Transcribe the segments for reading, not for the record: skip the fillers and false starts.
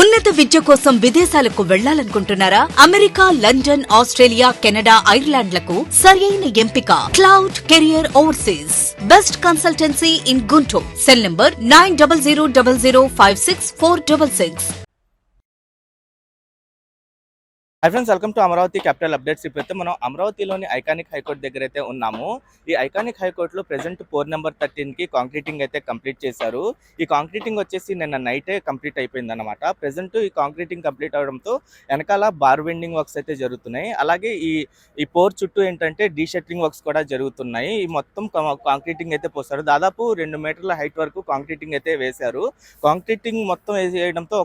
ఉన్నత విద్య కోసం విదేశాలకు వెళ్లాలనుకుంటున్నారా? అమెరికా, లండన్, ఆస్ట్రేలియా, కెనడా, ఐర్లాండ్లకు సరియైన ఎంపిక cloud career overseas. Best consultancy in Guntur. Cell number 9000056466. Hi friends, welcome to Amaravati capital updates. ఇప్పుడైతే మనం అమరావతిలోని ఐకానిక్ హైకోర్టు దగ్గర అయితే ఉన్నాము. ఈ ఐకానిక్ హైకోర్టులో ప్రెసెంట్ 4 నెంబర్ 13కి కాంక్రీటింగ్ అయితే కంప్లీట్ చేశారు. ఈ కాంక్రీటింగ్ వచ్చేసి నిన్న నైటే కంప్లీట్ అయిపోయింది అనమాట. ప్రెసెంట్ ఈ కాంక్రీటింగ్ కంప్లీట్ అవడంతో వెనకాల బార్ వెండింగ్ వర్క్స్ అయితే జరుగుతున్నాయి. అలాగే ఈ పోర్ చుట్టూ ఏంటంటే డీషెట్లింగ్ వర్క్స్ కూడా జరుగుతున్నాయి. ఈ మొత్తం కాంక్రీటింగ్ అయితే పోస్తారు. దాదాపు 2 మీటర్ల హైట్ వరకు కాంక్రీటింగ్ అయితే వేశారు. కాంక్రీటింగ్ మొత్తం వేయడంతో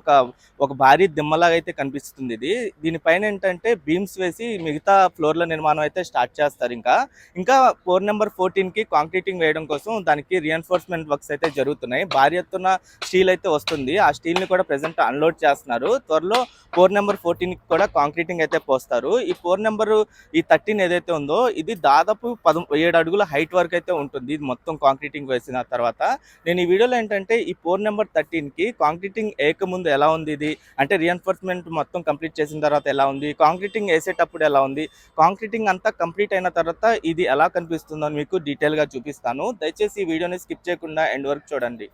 ఒక భారీ దిమ్మలాగా అయితే కనిపిస్తుంది. దీనిపైన ఏంటంటే బీమ్స్ వేసి మిగతా ఫ్లోర్ల నిర్మాణం అయితే స్టార్ట్ చేస్తారు. ఇంకా 4 నెంబర్ 14కి కాంక్రీటింగ్ వేయడం కోసం దానికి రిఎన్ఫోర్స్మెంట్ వర్క్స్ అయితే జరుగుతున్నాయి. భారీ ఎత్తున స్టీల్ అయితే వస్తుంది. ఆ స్టీల్ని కూడా ప్రెసెంట్ అన్లోడ్ చేస్తున్నారు. త్వరలో 4 నెంబర్ 14కి కూడా కాంక్రీటింగ్ అయితే పోస్తారు. ఈ 4 నెంబర్ 13 ఏదైతే ఉందో ఇది దాదాపు 17 అడుగుల హైట్ వరకు అయితే ఉంటుంది. ఇది మొత్తం కాంక్రీటింగ్ వేసిన తర్వాత నేను ఈ వీడియోలో ఏంటంటే ఈ 4 నెంబర్ 13కి కాంక్రీటింగ్ వేయకముందు ఎలా ఉంది, ఇది అంటే రిఎన్ఫోర్స్మెంట్ మొత్తం కంప్లీట్ చేసిన తర్వాత ఎలా ఉంది, కాంక్రీటింగ్ వేసేటప్పుడు ఎలా ఉంది, కాంక్రీటింగ్ అంతా కంప్లీట్ అయిన తర్వాత ఇది ఎలా కనిపిస్తుందో మీకు డీటెయిల్గా చూపిస్తాను. దయచేసి ఈ వీడియోని స్కిప్ చేయకుండా ఎండ్ వరకు చూడండి.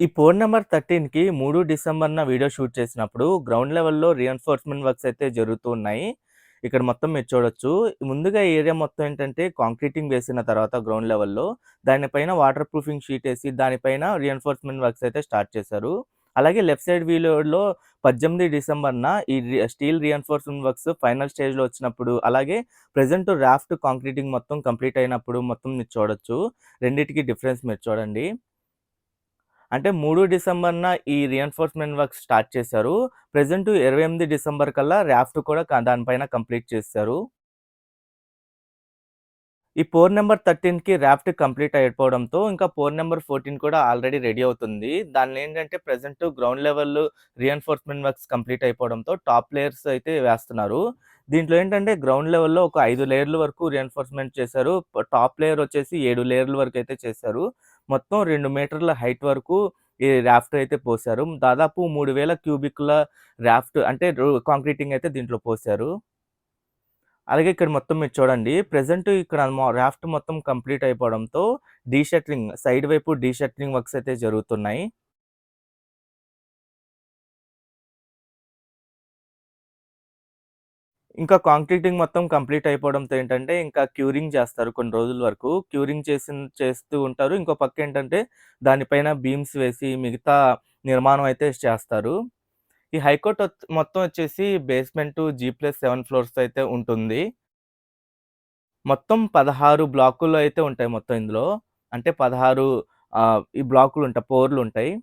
ఈ 4 నెంబర్ 13కి 3 డిసెంబర్న వీడియో షూట్ చేసినప్పుడు గ్రౌండ్ లెవెల్లో రిఎన్ఫోర్స్మెంట్ వర్క్స్ అయితే జరుగుతూ ఉన్నాయి. ఇక్కడ మొత్తం మీరు చూడొచ్చు. ముందుగా ఈ ఏరియా మొత్తం ఏంటంటే కాంక్రీటింగ్ వేసిన తర్వాత గ్రౌండ్ లెవెల్లో దానిపైన వాటర్ ప్రూఫింగ్ షీట్ వేసి దానిపైన రిఎన్ఫోర్స్మెంట్ వర్క్స్ అయితే స్టార్ట్ చేశారు. అలాగే లెఫ్ట్ సైడ్ వీడియోలో 18 డిసెంబర్న ఈ స్టీల్ రిఎన్ఫోర్స్మెంట్ వర్క్స్ ఫైనల్ స్టేజ్లో వచ్చినప్పుడు, అలాగే ప్రెజెంట్ రాఫ్ట్ కాంక్రీటింగ్ మొత్తం కంప్లీట్ అయినప్పుడు మొత్తం మీరు చూడొచ్చు. రెండింటికి డిఫరెన్స్ మీరు చూడండి. అంటే 3 డిసెంబర్న ఈ రిఎన్ఫోర్స్మెంట్ వర్క్ స్టార్ట్ చేశారు. ప్రెజెంట్ 28 డిసెంబర్ కల్లా రాఫ్ట్ కూడా దానిపైన కంప్లీట్ చేశారు. ఈ 4 నెంబర్ 13కి రాఫ్ట్ కంప్లీట్ అయిపోవడంతో ఇంకా 4 నెంబర్ 14 కూడా ఆల్రెడీ రెడీ అవుతుంది. దానిలో ఏంటంటే present ground level reinforcement works complete అయిపోవడంతో టాప్ లేయర్స్ అయితే వేస్తున్నారు. దీంట్లో ఏంటంటే గ్రౌండ్ లెవెల్లో ఒక 5 లేయర్ల వరకు రిఎన్ఫోర్స్మెంట్ చేశారు. టాప్ లేయర్ వచ్చేసి 7 లేయర్ల వరకు అయితే చేశారు. మొత్తం 2 మీటర్ల హైట్ వరకు ఈ రాఫ్ట్ అయితే పోశారు. దాదాపు 3000 క్యూబిక్ల రాఫ్ట్ అంటే కాంక్రీటింగ్ అయితే దీంట్లో పోశారు. అలాగే ఇక్కడ మొత్తం మీరు చూడండి. ప్రెజెంట్ ఇక్కడ రాఫ్ట్ మొత్తం కంప్లీట్ అయిపోవడంతో డీషట్టరింగ్ సైడ్ వైపు డీషట్టరింగ్ వర్క్స్ అయితే జరుగుతున్నాయి. ఇంకా కాంక్రీటింగ్ మొత్తం కంప్లీట్ అయిపోవడంతో ఏంటంటే ఇంకా క్యూరింగ్ చేస్తారు కొన్ని రోజుల వరకు. క్యూరింగ్ చేస్తూ ఉంటారు. ఇంకో పక్క ఏంటంటే దానిపైన బీమ్స్ వేసి మిగతా నిర్మాణం అయితే చేస్తారు. ఈ హైకోర్ట్ మొత్తం వచ్చేసి బేస్మెంట్ G+7 ఫ్లోర్స్ అయితే ఉంటుంది. మొత్తం 16 బ్లాకులు అయితే ఉంటాయి మొత్తం ఇందులో. అంటే 16 ఈ బ్లాకులు ఉంటాయి, పోర్లు ఉంటాయి.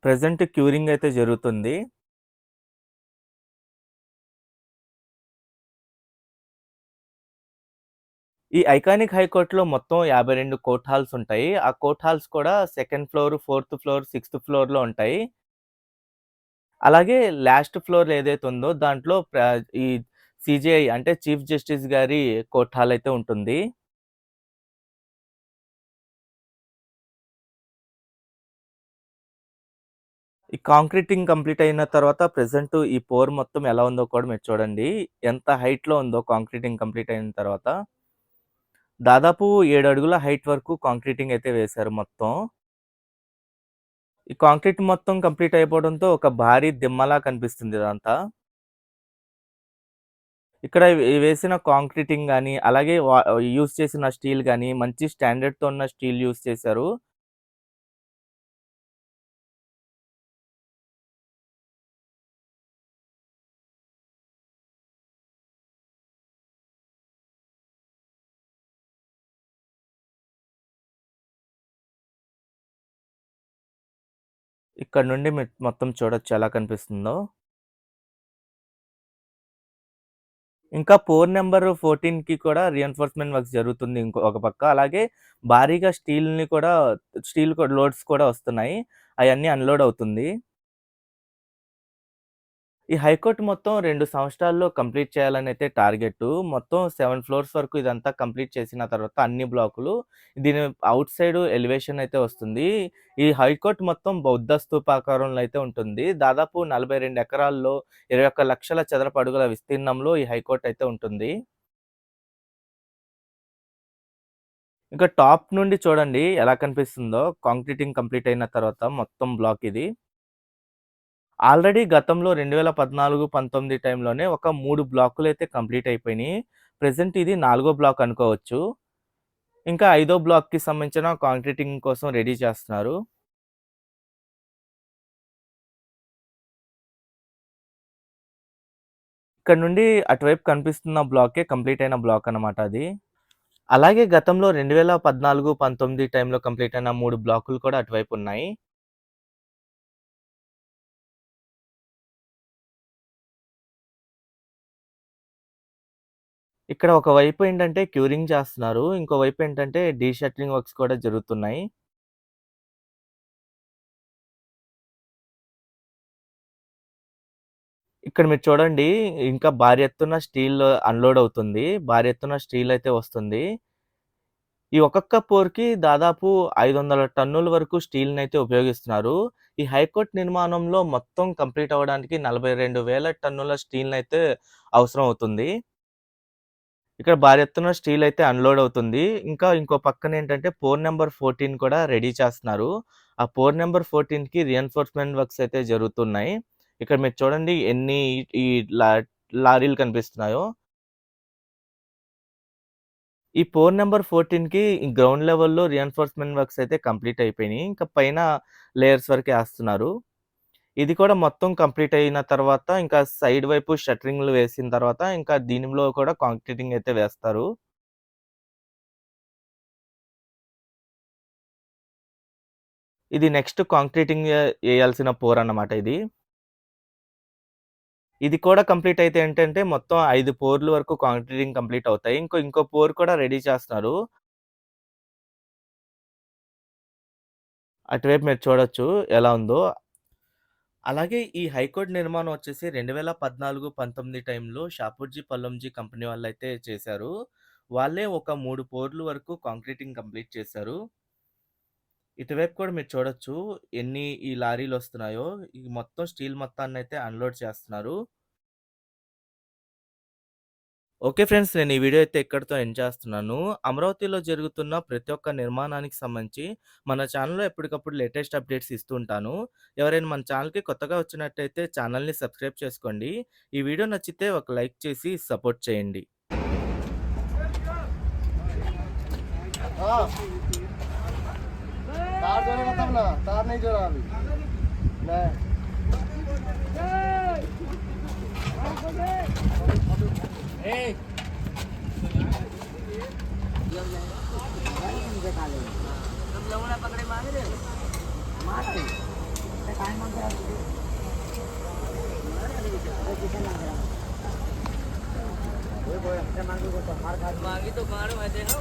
ప్రెజెంట్ క్యూరింగ్ అయితే జరుగుతుంది. ఈ ఐకానిక్ హైకోర్ట్‌లో మొత్తం 52 కోర్ట్ హాల్స్ ఉంటాయి. ఆ కోర్ట్ హాల్స్ కూడా second floor, fourth floor, sixth ఫ్లోర్‌లో ఉంటాయి. అలాగే లాస్ట్ ఫ్లోర్ ఏదైతే ఉందో దాంట్లో ఈ సీజేఐ అంటే చీఫ్ జస్టిస్ గారి కోర్ట్ హాల్ అయితే ఉంటుంది. ఈ కాంక్రీటింగ్ కంప్లీట్ అయిన తర్వాత ప్రెజెంట్ ఈ పోర్ మొత్తం ఎలా ఉందో కూడా మీరు చూడండి. ఎంత హైట్‌లో ఉందో కాంక్రీటింగ్ కంప్లీట్ అయిన తర్వాత. దాదాపు 7 అడుగుల హైట్ వరకు కాంక్రీటింగ్ అయితే వేశారు మొత్తం. ఈ కాంక్రీట్ మొత్తం కంప్లీట్ అయిపోవడంతో ఒక భారీ దిమ్మలా కనిపిస్తుంది ఇదంతా. ఇక్కడ వేసిన కాంక్రీటింగ్ గాని, అలాగే యూజ్ చేసిన స్టీల్ గాని మంచి స్టాండర్డ్‌తో ఉన్న స్టీల్ యూజ్ చేశారు. ఇక్కడ నుండి మీరు మొత్తం చూడొచ్చు ఎలా కనిపిస్తుందో. ఇంకా పోర్ నంబర్ 14కి కూడా రీఎన్ఫోర్స్‌మెంట్ వర్క్స్ జరుగుతుంది ఒక పక్క. అలాగే భారీగా స్టీల్ లోడ్స్ కూడా వస్తున్నాయి. అయన్నీ అన్‌లోడ్ అవుతుంది. ఈ హైకోర్ట్ మొత్తం 2 సంవత్సరాల్లో కంప్లీట్ చేయాలనైతే టార్గెట్టు. మొత్తం 7 ఫ్లోర్స్ వరకు ఇదంతా కంప్లీట్ చేసిన తర్వాత అన్ని బ్లాకులు, దీని ఔట్ సైడ్ ఎలివేషన్ అయితే వస్తుంది. ఈ హైకోర్ట్ మొత్తం బౌద్ధ స్తూపాకారంలో అయితే ఉంటుంది. దాదాపు 42 ఎకరాల్లో 21,00,000 చదరపు అడుగుల విస్తీర్ణంలో ఈ హైకోర్ట్ అయితే ఉంటుంది. ఇంకా టాప్ నుండి చూడండి ఎలా కనిపిస్తుందో కాంక్రీటింగ్ కంప్లీట్ అయిన తర్వాత మొత్తం బ్లాక్ ఇది. ఆల్రెడీ గతంలో 2014, 19 టైంలోనే ఒక 3 బ్లాకులైతే కంప్లీట్ అయిపోయినియి. ప్రెజెంట్ ఇది 4గో బ్లాక్ అనుకోవచ్చు. ఇంకా 5దో బ్లాక్‌కి సంబంధించిన కాంక్రీటింగ్ కోసం రెడీ చేస్తున్నారు. ఇక్కడ నుండి అటువైపు కనిపిస్తున్న బ్లాకే కంప్లీట్ అయిన బ్లాక్ అన్నమాట అది. అలాగే గతంలో 2014, 19 టైంలో కంప్లీట్ అయిన 3 బ్లాకులు కూడా అటువైపు ఉన్నాయి. ఇక్కడ ఒకవైపు ఏంటంటే క్యూరింగ్ చేస్తున్నారు. ఇంకోవైపు ఏంటంటే డీ షట్లింగ్ వర్క్స్ కూడా జరుగుతున్నాయి. ఇక్కడ మీరు చూడండి ఇంకా భారీ ఎత్తున స్టీల్ అన్‌లోడ్ అవుతుంది. భారీ ఎత్తున స్టీల్ అయితే వస్తుంది. ఈ ఒక్కొక్క పోర్‌కి దాదాపు 500 టన్నుల వరకు స్టీల్‌నైతే ఉపయోగిస్తున్నారు. ఈ హైకోర్ట్ నిర్మాణంలో మొత్తం కంప్లీట్ అవ్వడానికి 42,000 టన్నుల స్టీల్‌నైతే అవసరం అవుతుంది. ఇక్కడ భారీ ఎత్తున స్టీల్ అయితే అన్‌లోడ్ అవుతుంది. ఇంకా ఇంకో పక్కన ఏంటంటే పోర్ నంబర్ 14 కూడా రెడీ చేస్తున్నారు. ఆ పోర్ నంబర్ 14కి రీఎన్ఫోర్స్‌మెంట్ వర్క్స్ అయితే జరుగుతున్నాయి. ఇక్కడ మీరు చూడండి ఎన్ని ఈ లా లారీలు కనిపిస్తున్నాయో. ఈ పోర్ నంబర్ 14కి గ్రౌండ్ లెవెల్‌లో రీఎన్ఫోర్స్‌మెంట్ వర్క్స్ అయితే కంప్లీట్ అయిపోయినియి. ఇంకా పైన లేయర్స్ వరకే ఏస్తున్నారు. ఇది కూడా మొత్తం కంప్లీట్ అయిన తర్వాత ఇంకా సైడ్ వైపు షట్టరింగ్‌లు వేసిన తర్వాత ఇంకా దీనిలో కూడా కాంక్రీటింగ్ అయితే వేస్తారు. ఇది నెక్స్ట్ కాంక్రీటింగ్ ఏయాల్సిన పోర్ అన్నమాట ఇది. ఇది కూడా కంప్లీట్ అయితే ఏంటంటే మొత్తం 5 పోర్‌ల వరకు కాంక్రీటింగ్ కంప్లీట్ అవుతాయి. ఇంకో పోర్ కూడా రెడీ చేస్తున్నారు. అటువైపు మీరు చూడొచ్చు ఎలా ఉందో. అలాగే ఈ హైకోర్ట్ నిర్మాణం వచ్చేసి 2014, 19 టైంలో షాపూర్జీ పల్లంజీ కంపెనీ వాళ్ళైతే చేశారు. వాళ్ళే ఒక 3 పోర్‌ల వరకు కాంక్రీటింగ్ కంప్లీట్ చేశారు. ఇటువైపు కూడా మీరు చూడొచ్చు ఎన్ని ఈ లారీలొస్తున్నాయో. ఈ మొత్తం స్టీల్ మొత్తాన్నయితే అన్‌లోడ్ చేస్తున్నారు. Okay friends. నేను ఈ వీడియో అయితే ఇక్కడితో ఎండ్ చేస్తున్నాను. అమరావతిలో జరుగుతున్న ప్రతి ఒక్క నిర్మాణానికి సంబంధించి మన ఛానెల్‌లో ఎప్పటికప్పుడు లేటెస్ట్ అప్డేట్స్ ఇస్తూ ఉంటాను. ఎవరైనా మన ఛానెల్‌కి కొత్తగా వచ్చినట్టయితే ఛానెల్‌ని సబ్స్క్రైబ్ చేసుకోండి. ఈ వీడియో నచ్చితే ఒక లైక్ చేసి సపోర్ట్ చేయండి. हाँ तार जोड़ेगा तब ना तार नहीं जोड़ा अभी नहीं पकड़े मांगे रे मार दे काय मांग रहा मांगी तो मारो ऐसे हो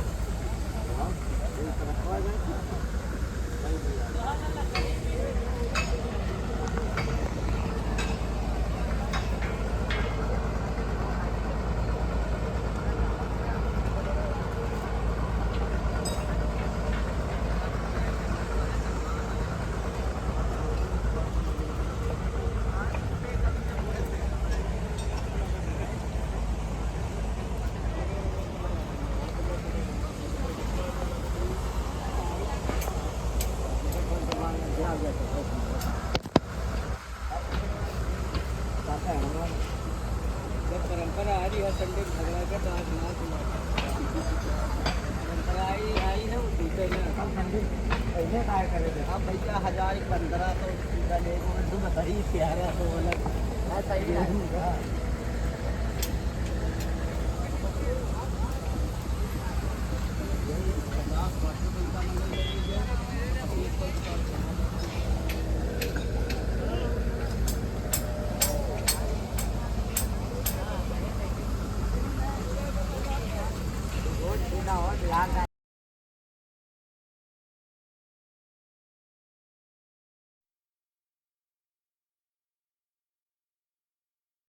परंपरा आ रही है संडे झगड़ा का तो आज ना परंपरा आई है वो ठीक है ना हम संडे पहले काय करे थे हम भैया 1000 1500 का ले वो बताइए 1100 वाला सही है